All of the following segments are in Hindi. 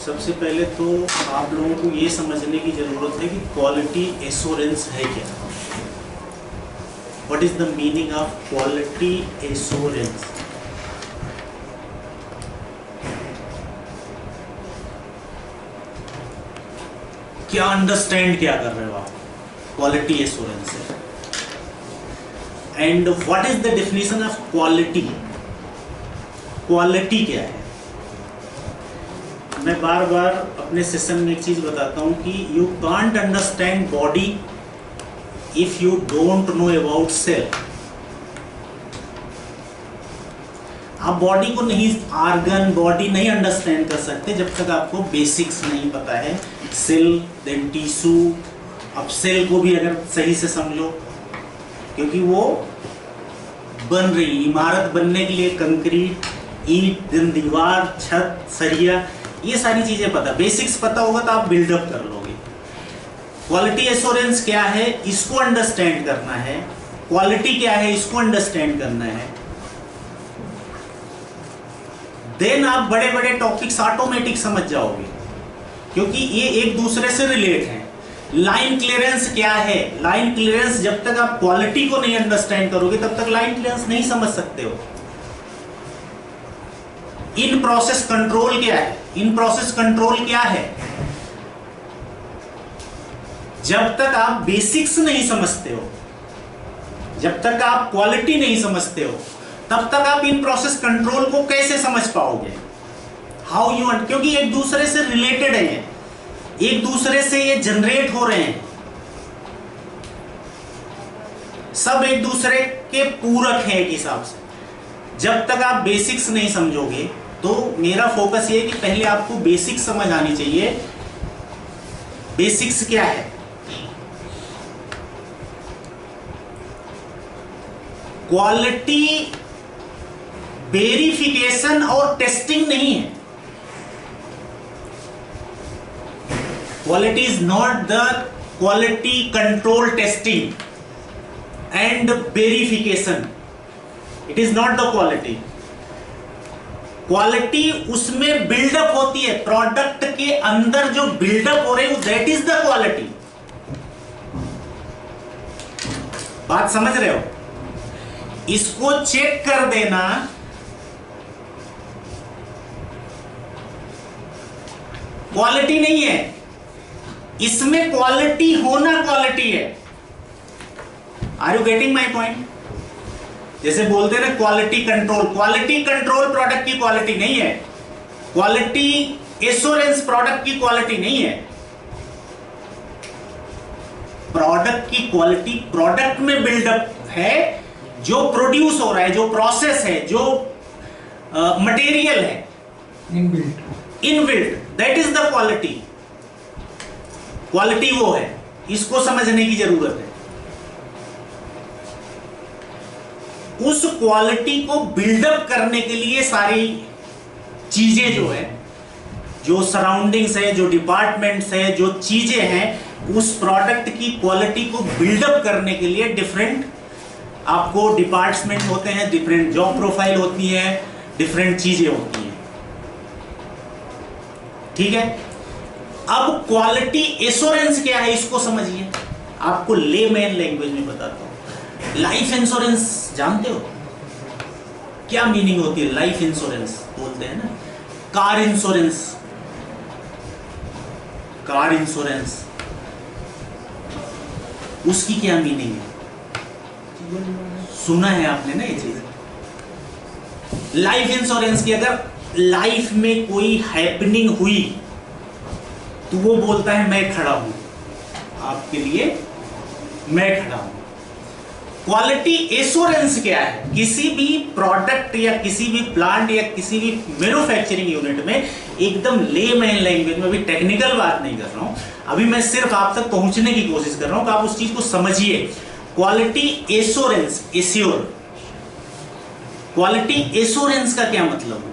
सबसे पहले तो आप लोगों को ये समझने की ज़रूरत है कि क्वालिटी एश्योरेंस है क्या। What is the meaning of quality assurance? क्या अंडरस्टैंड क्या कर रहे हो आप क्वालिटी एश्योरेंस से? And what is the definition of quality? Quality क्या है? मैं बार बार अपने सेशन में एक चीज बताता हूं कि you can't understand body if you don't know about cell. आप बॉडी को नहीं, ऑर्गन बॉडी नहीं अंडरस्टैंड कर सकते जब तक आपको बेसिक्स नहीं पता है। Cell, then tissue. अब सेल को भी अगर सही से समझो, क्योंकि वो बन रही, इमारत बनने के लिए कंक्रीट, ईंट, देन दीवार, छत, सरिया, ये सारी चीजें पता, बेसिक्स पता होगा तो आप बिल्डअप कर लोगे। क्वालिटी एश्योरेंस क्या है, इसको अंडरस्टैंड करना है। क्वालिटी क्या है, इसको अंडरस्टैंड करना है। देन आप बड़े बड़े टॉपिक्स ऑटोमेटिक समझ जाओगे, क्योंकि ये एक दूसरे से रिलेट हैं। लाइन क्लियरेंस क्या है? लाइन क्लियरेंस, जब तक आप क्वालिटी को नहीं अंडरस्टैंड करोगे तब तक लाइन क्लियरेंस नहीं समझ सकते हो। इन प्रोसेस कंट्रोल क्या है? इन प्रोसेस कंट्रोल क्या है? जब तक आप बेसिक्स नहीं समझते हो, जब तक आप क्वालिटी नहीं समझते हो, तब तक आप इन प्रोसेस कंट्रोल को कैसे समझ पाओगे? हाउ यू, क्योंकि एक दूसरे से रिलेटेड है, एक दूसरे से ये जनरेट हो रहे हैं, सब एक दूसरे के पूरक हैं एक हिसाब से। जब तक आप बेसिक्स नहीं समझोगे, तो मेरा फोकस ये है कि पहले आपको बेसिक्स समझ आनी चाहिए। बेसिक्स क्या है? क्वालिटी वेरिफिकेशन और टेस्टिंग नहीं है। Quality is not the quality control testing and verification. It is not the quality. Quality उसमें बिल्डअप होती है, प्रोडक्ट के अंदर जो बिल्डअप हो रही है, that is the quality. बात समझ रहे हो? इसको चेक कर देना क्वालिटी नहीं है, इसमें क्वालिटी होना क्वालिटी है। Are you getting my point? जैसे बोलते हैं ना quality control, quality control product की क्वालिटी नहीं है, क्वालिटी एश्योरेंस प्रोडक्ट की क्वालिटी नहीं है। प्रोडक्ट की क्वालिटी प्रोडक्ट में बिल्डअप है, जो प्रोड्यूस हो रहा है, जो प्रोसेस है, जो मटेरियल है, inbuilt, that is the quality. Quality वो है, इसको समझने की जरूरत है। उस क्वालिटी को बिल्डअप करने के लिए सारी चीजें जो है, जो सराउंडिंग्स है, जो डिपार्टमेंट्स है, जो चीजें हैं, उस प्रोडक्ट की क्वालिटी को बिल्डअप करने के लिए डिफरेंट आपको डिपार्टमेंट होते हैं, डिफरेंट जॉब प्रोफाइल होती है, डिफरेंट चीजें होती हैं। ठीक है? अब क्वालिटी एश्योरेंस क्या है, इसको समझिए। आपको लेमैन लैंग्वेज में बताता हूं। लाइफ इंश्योरेंस जानते हो क्या मीनिंग होती है? लाइफ इंश्योरेंस बोलते हैं ना, कार इंश्योरेंस, कार इंश्योरेंस, उसकी क्या मीनिंग है? सुना है आपने ना ये चीज। लाइफ इंश्योरेंस की अगर लाइफ में कोई हैपनिंग हुई तो वो बोलता है मैं खड़ा हूं आपके लिए, मैं खड़ा हूं। क्वालिटी एश्योरेंस क्या है? किसी भी प्रोडक्ट या किसी भी प्लांट या किसी भी मैन्युफैक्चरिंग यूनिट में एकदम लेमैन लैंग्वेज में, अभी टेक्निकल बात नहीं कर रहा हूं, अभी मैं सिर्फ आप तक पहुंचने की कोशिश कर रहा हूं कि आप उस चीज को समझिए। Quality assurance, assure, quality assurance का क्या मतलब है?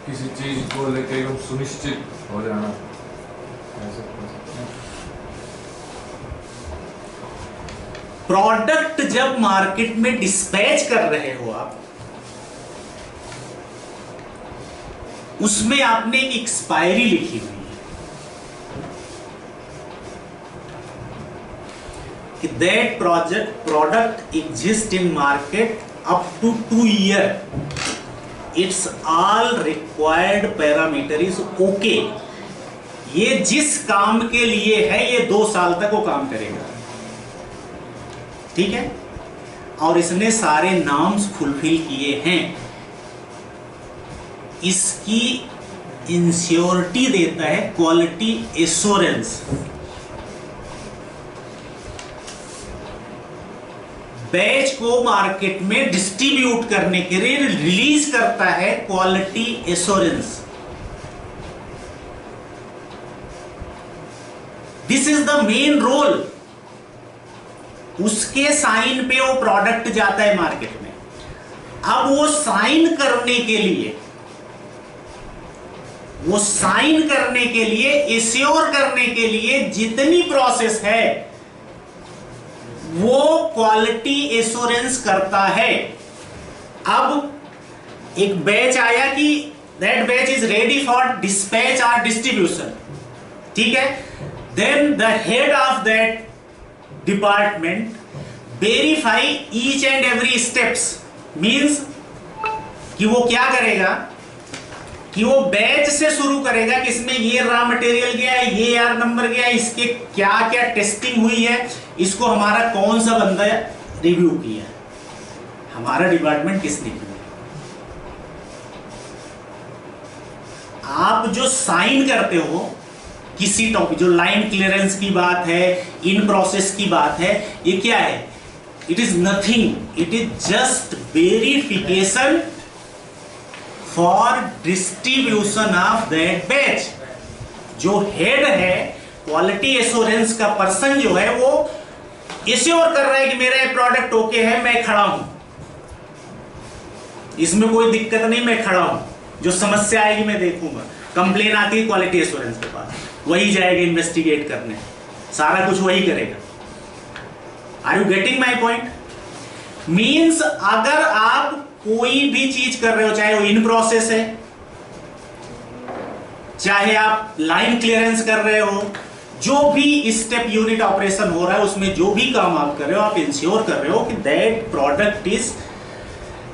किसी चीज को लेकर एकदम सुनिश्चित हो जाना। प्रोडक्ट जब मार्केट में डिस्पैच कर रहे हो आप, उसमें आपने एक एक्सपायरी लिखी हुई है कि that product exist in market up to 2 year, it's all required parameter is okay. ये जिस काम के लिए है ये 2 साल तक वो काम करेगा, ठीक है, और इसने सारे नॉर्म्स फुलफिल किए हैं। इसकी इंश्योरिटी देता है क्वालिटी एश्योरेंस। बैच को मार्केट में डिस्ट्रीब्यूट करने के लिए रिलीज करता है quality assurance. This is the main role. उसके साइन पे वो प्रोडक्ट जाता है मार्केट में। अब वो साइन करने के लिए एश्योर करने के लिए जितनी प्रोसेस है वो क्वालिटी एश्योरेंस करता है। अब एक बैच आया कि that batch is ready for dispatch और डिस्ट्रीब्यूशन, ठीक है, then the head of that department verify each and every steps. Means कि वो क्या करेगा कि वो बैच से शुरू करेगा कि इसमें ये रॉ मटेरियल गया है, ये यार नंबर गया है, इसके क्या क्या टेस्टिंग हुई है, इसको हमारा कौन सा बंदा रिव्यू किया है, हमारा डिपार्टमेंट किसने किया। आप जो साइन करते हो किसी टॉपिक, जो लाइन क्लियरेंस की बात है, इन प्रोसेस की बात है, ये क्या है? It is nothing, it is just verification for distribution of that batch. जो हेड है क्वालिटी एश्योरेंस का पर्सन जो है वो एश्योर कर रहा है कि मेरा ये प्रोडक्ट ओके है, मैं खड़ा हूं, इसमें कोई दिक्कत नहीं, मैं खड़ा हूं, जो समस्या आएगी मैं देखूंगा। कंप्लेन आती है क्वालिटी एश्योरेंस के पास, वही जाएगा इन्वेस्टिगेट करने, सारा कुछ वही करेगा। Are you getting my point? Means अगर आप कोई भी चीज कर रहे हो, चाहे वो इन प्रोसेस है, चाहे आप लाइन क्लियरेंस कर रहे हो, जो भी स्टेप यूनिट ऑपरेशन हो रहा है उसमें जो भी काम आप कर रहे हो, आप इंश्योर कर रहे हो कि that product is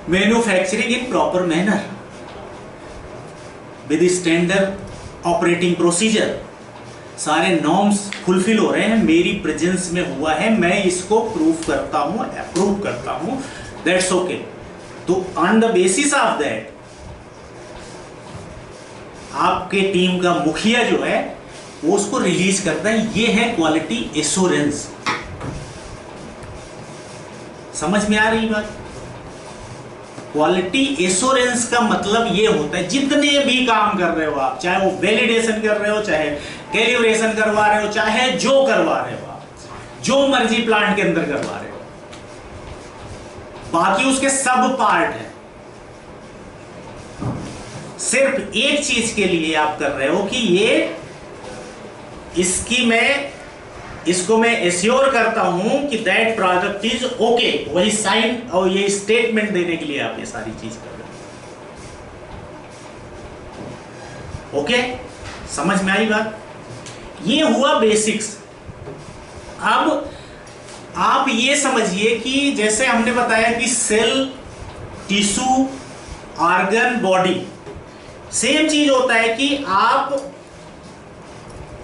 manufacturing in proper manner with standard operating procedure. सारे नॉर्म्स फुलफिल हो रहे हैं, मेरी प्रेजेंस में हुआ है, मैं इसको प्रूफ करता हूं, अप्रूव करता हूं, दैट्स ओके। तो on the basis of that आपके टीम का मुखिया जो है वो उसको रिलीज करता है। ये है क्वालिटी एश्योरेंस। समझ में आ रही बात? क्वालिटी एश्योरेंस का मतलब ये होता है जितने भी काम कर रहे हो आप, चाहे वो वैलिडेशन कर रहे हो, चाहे कैलिब्रेशन करवा रहे हो, चाहे जो करवा रहे हो आप, जो मर्जी प्लांट के अंदर करवा रहे हो, बाकी उसके सब पार्ट है, सिर्फ एक चीज के लिए आप कर रहे हो कि ये इसको मैं एश्योर करता हूं कि दैट प्रोडक्ट इज ओके। वही साइन और ये स्टेटमेंट देने के लिए आप ये सारी चीज कर रहे हो। ओके, समझ में आई बात? ये हुआ बेसिक्स। अब आप ये समझिए कि जैसे हमने बताया कि cell, tissue, organ, body, same चीज होता है कि आप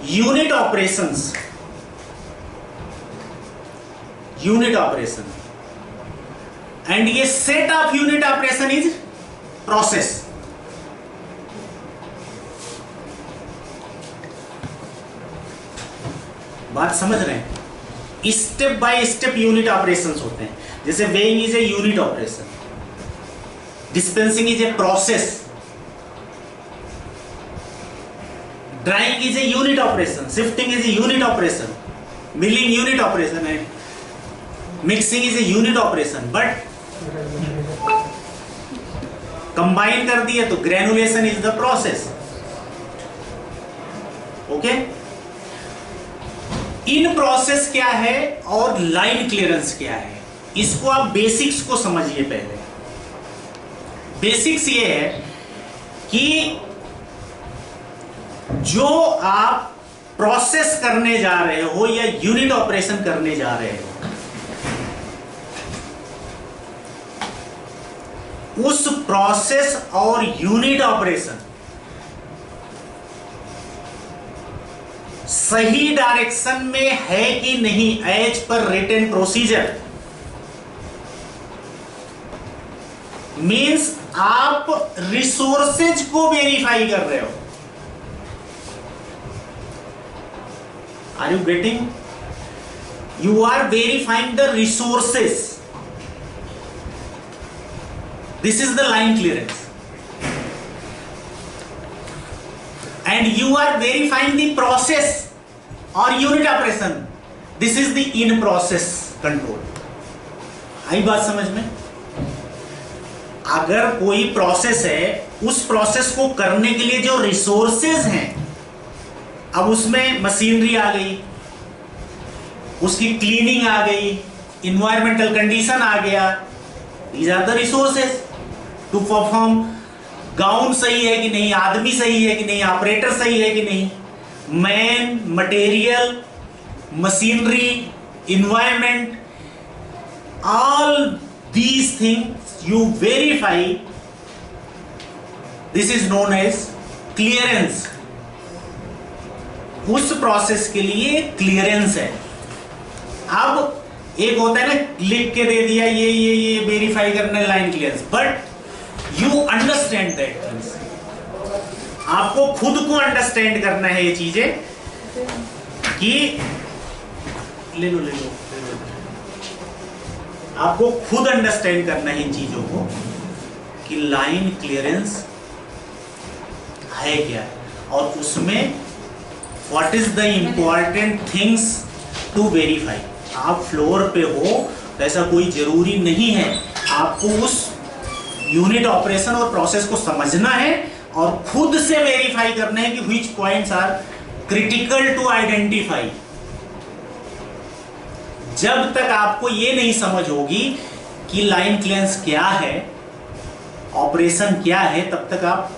यूनिट ऑपरेशन एंड ये set of unit operation is process. बात समझ रहे हैं? Step by step unit operations होते हैं। जैसे weighing is a unit operation, dispensing is a process, drawing is a unit operation, shifting is a unit operation, milling unit operation है, mixing is a unit operation. But combine कर दिए तो granulation is the process. Okay, in process क्या है और लाइन क्लियरेंस क्या है, इसको आप बेसिक्स को समझिए। पहले बेसिक्स ये है कि जो आप प्रोसेस करने जा रहे हो या यूनिट ऑपरेशन करने जा रहे हो, उस प्रोसेस और यूनिट ऑपरेशन सही डायरेक्शन में है कि नहीं as per written procedure. Means आप रिसोर्सेज को वेरीफाई कर रहे हो। Are you getting? You are verifying the resources. This is the line clearance and you are verifying the process or unit operation. This is the in process control. आई बात समझ में? अगर कोई प्रोसेस है, उस प्रोसेस को करने के लिए जो रिसोर्सेज हैं, अब उसमें मशीनरी आ गई, उसकी क्लीनिंग आ गई, इन्वायरमेंटल कंडीशन आ गया, these are the resources to perform. Gown सही है कि नहीं, आदमी सही है कि नहीं, ऑपरेटर सही है कि नहीं, man, material, machinery, environment, all these things you verify. This is known as clearance. उस प्रोसेस के लिए क्लियरेंस है। अब एक होता है ना, लिख के दे दिया ये वेरीफाई करने line clearance, but you understand that. आपको खुद को अंडरस्टैंड करना है ये चीजें कि ले लो। आपको खुद अंडरस्टैंड करना है इन चीजों को कि लाइन क्लियरेंस है क्या, और उसमें what is the important things to verify. आप फ्लोर पे हो तो ऐसा कोई जरूरी नहीं है, आपको उस यूनिट ऑपरेशन और प्रोसेस को समझना है और खुद से वेरीफाई करना है कि which points are critical to identify. जब तक आपको ये नहीं समझ होगी कि लाइन क्लियरेंस क्या है, ऑपरेशन क्या है, तब तक आप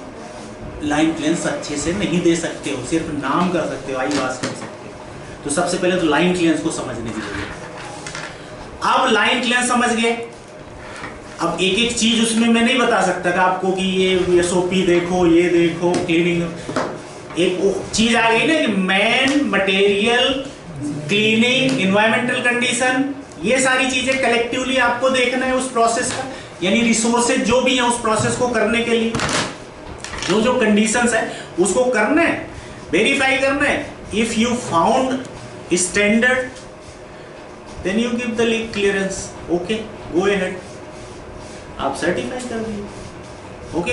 लाइन क्लियरेंस अच्छे से नहीं दे सकते हो, सिर्फ नाम कर सकते हो, आई वास कर सकते हो। तो सबसे पहले तो लाइन क्लियरेंस को समझने की जरूरत है। अब लाइन क्लियरेंस समझ गए, अब एक एक चीज उसमें मैं नहीं बता सकता कि आपको कि ये एसओपी देखो, ये देखो, क्लीनिंग। एक चीज आ गई ना कि man, material, cleaning, environmental condition, ये सारी चीजें कलेक्टिवली आपको देखना है उस प्रोसेस का, यानी रिसोर्सेज जो भी है उस प्रोसेस को करने के लिए जो जो कंडीशंस है उसको करना है, वेरीफाई करना है। If you found standard then you give the clearance. Okay, go ahead, आप सर्टिफाई कर दिए। ओके,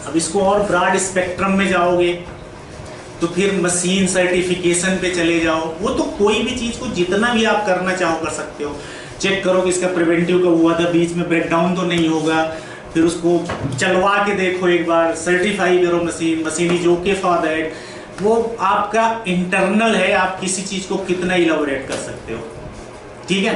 अब इसको और ब्रॉड स्पेक्ट्रम में जाओगे तो फिर मशीन सर्टिफिकेशन पे चले जाओ। वो तो कोई भी चीज को जितना भी आप करना चाहो कर सकते हो। चेक करो कि इसका प्रिवेंटिव कब हुआ था, बीच में ब्रेकडाउन तो नहीं होगा, फिर उसको चलवा के देखो एक बार, सर्टिफाई करो machine is okay for that. वो आपका इंटरनल है, आप किसी चीज को कितना इलैबोरेट कर सकते हो। ठीक है,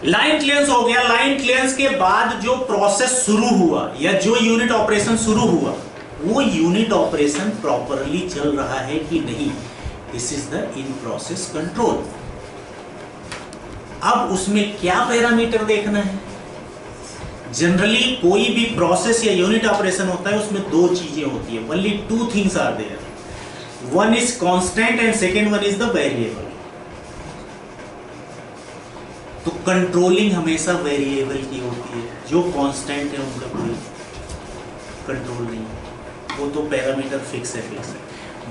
लाइन क्लियरेंस हो गया। लाइन क्लियरेंस के बाद जो प्रोसेस शुरू हुआ या जो यूनिट ऑपरेशन शुरू हुआ, वो यूनिट ऑपरेशन प्रॉपरली चल रहा है कि नहीं, this is the in process control. अब उसमें क्या पैरामीटर देखना है? जनरली कोई भी प्रोसेस या यूनिट ऑपरेशन होता है उसमें दो चीजें होती है, only two things are there, one is constant and second one is the variable. तो कंट्रोलिंग हमेशा वेरिएबल की होती है, जो कांस्टेंट है उनका कोई कंट्रोल नहीं है, वो तो पैरामीटर फिक्स है।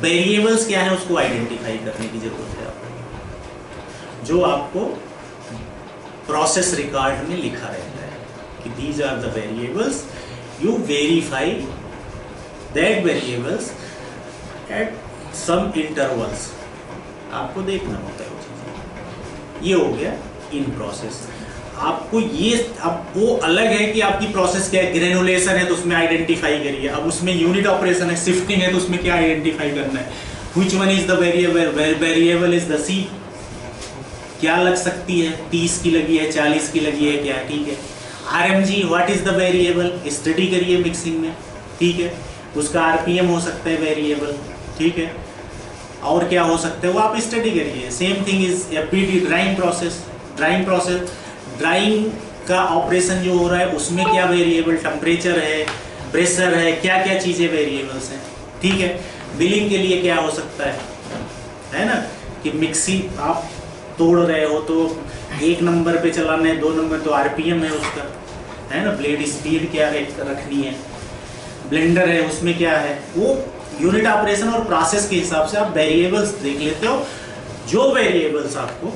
वेरिएबल्स क्या है उसको आइडेंटिफाई करने की जरूरत है आपको, जो आपको प्रोसेस रिकॉर्ड में लिखा रहता है कि these are the variables, you verify that variables at some intervals, आपको देखना होता है वो चीज़। ये हो गया इन प्रोसेस। आपको ये, अब वो अलग है कि आपकी प्रोसेस क्या है, ग्रेनुलेशन है तो उसमें आइडेंटिफाई करिए, अब उसमें यूनिट ऑपरेशन है, शिफ्टिंग है तो उसमें क्या आइडेंटिफाई करना है, which one is the variable, variable is the C, क्या लग सकती है, 30 की लगी है, 40 की लगी है, क्या, ठीक है। RMG what is the variable, study करिए मिक्सिंग में, ठीक है। उसका आरपीएम हो सकता है वेरिएबल, ठीक है। और क्या हो सकता है वो आप स्टडी करिए। Same thing is FBT drawing process. Drawing का ऑपरेशन जो हो रहा है उसमें क्या वेरिएबल, टेम्परेचर है, प्रेशर है, क्या क्या चीज़ें वेरिएबल्स हैं, ठीक है। बिलिंग के लिए क्या हो सकता है ना, कि मिक्सी आप तोड़ रहे हो तो 1 नंबर पे चलाना है, 2 नंबर तो आरपीएम है उसका, है ना। ब्लेड स्पीड क्या रखनी है, ब्लेंडर है उसमें क्या है, वो यूनिट ऑपरेशन और प्रोसेस के हिसाब से आप वेरिएबल्स देख लेते हो। जो वेरिएबल्स आपको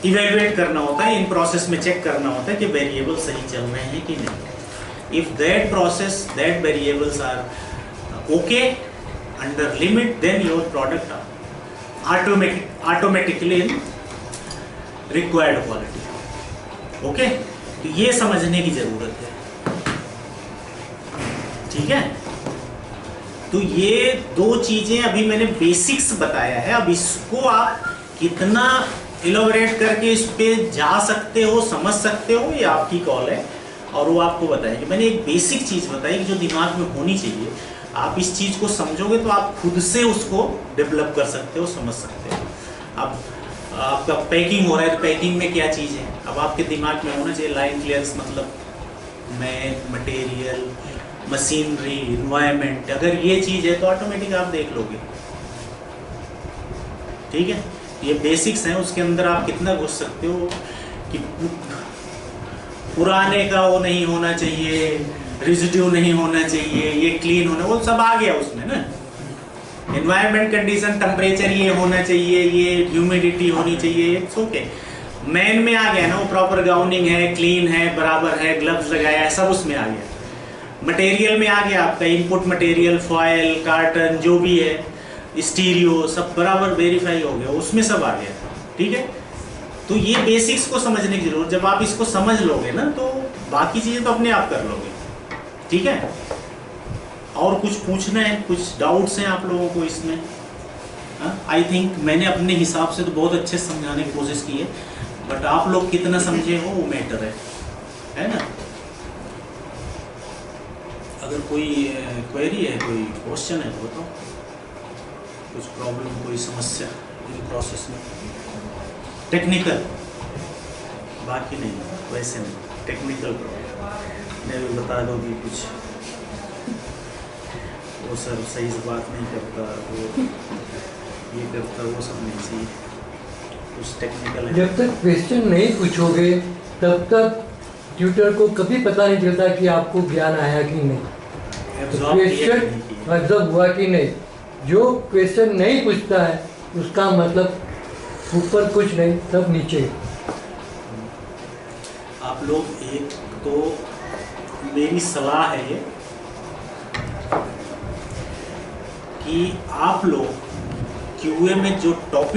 इवेलुएट करना होता है, इन प्रोसेस में चेक करना होता है कि वेरिएबल सही चल रहे हैं कि नहीं। If that process, that variables are okay under limit, then your product automatically in required quality. Okay, तो ये समझने की जरूरत है, ठीक है। तो ये 2 चीजें अभी मैंने बेसिक्स बताया है। अब इसको आप कितना इलोबरेट करके इस पे जा सकते हो, समझ सकते हो, ये आपकी कॉल है। और वो आपको बताएगी। मैंने एक बेसिक चीज बताई कि जो दिमाग में होनी चाहिए। आप इस चीज को समझोगे तो आप खुद से उसको डेवलप कर सकते हो, समझ सकते हो। अब आपका पैकिंग हो रहा है तो पैकिंग में क्या चीज़ है, अब आपके दिमाग में होना चाहिए। लाइन क्लियरेंस मतलब मैन, मटेरियल, मशीनरी, इन्वायरमेंट, अगर ये चीज़ है तो ऑटोमेटिक आप देख लोगे, ठीक है। ये बेसिक्स हैं, उसके अंदर आप कितना घुस सकते हो कि पुराने का वो नहीं होना चाहिए, रेजिड्यू नहीं होना चाहिए, ये क्लीन होना, वो सब आ गया उसमें ना। एनवायरनमेंट कंडीशन, टेम्परेचर ये होना चाहिए, ये ह्यूमिडिटी होनी चाहिए, इट्स ओके। मैन में आ गया ना, वो प्रॉपर गाउनिंग है, क्लीन है, बराबर है, ग्लव्स लगाया है, सब उसमें आ गया। मटेरियल में आ गया आपका इनपुट मटेरियल, फॉयल, कार्टन, जो भी है, स्टीरियो, सब बराबर वेरीफाई हो गया, उसमें सब आ गया, ठीक है। तो ये बेसिक्स को समझने की जरूरत, जब आप इसको समझ लोगे ना तो बाकी चीज़ें तो अपने आप कर लोगे, ठीक है। और कुछ पूछना है, कुछ डाउट्स हैं आप लोगों को इसमें? आई थिंक मैंने अपने हिसाब से तो बहुत अच्छे से समझाने की कोशिश की है, बट आप लोग कितना समझे हो वो मैटर है ना। अगर कोई क्वेरी है, कोई क्वेश्चन है तो बताओ, कुछ प्रॉब्लम, कोई समस्या इन प्रोसेस में, टेक्निकल, बाकी नहीं, वैसे नहीं, टेक्निकल प्रॉब्लम मैं भी बता दोगी कुछ, वो सर सही से बात नहीं करता, वो ये करता, वो सब नहीं चाहिए, कुछ टेक्निकल है। जब तक क्वेश्चन नहीं पूछोगे तब तक ट्यूटर को कभी पता नहीं चलता कि आपको ज्ञान आया कि नहीं, क्वेश्चन एब्जॉर्ब हुआ कि नहीं। जो क्वेश्चन नहीं पूछता है उसका मतलब ऊपर कुछ नहीं, सब नीचे। आप लोग, एक तो मेरी सलाह है ये कि आप लोग क्यूए में जो टॉपिक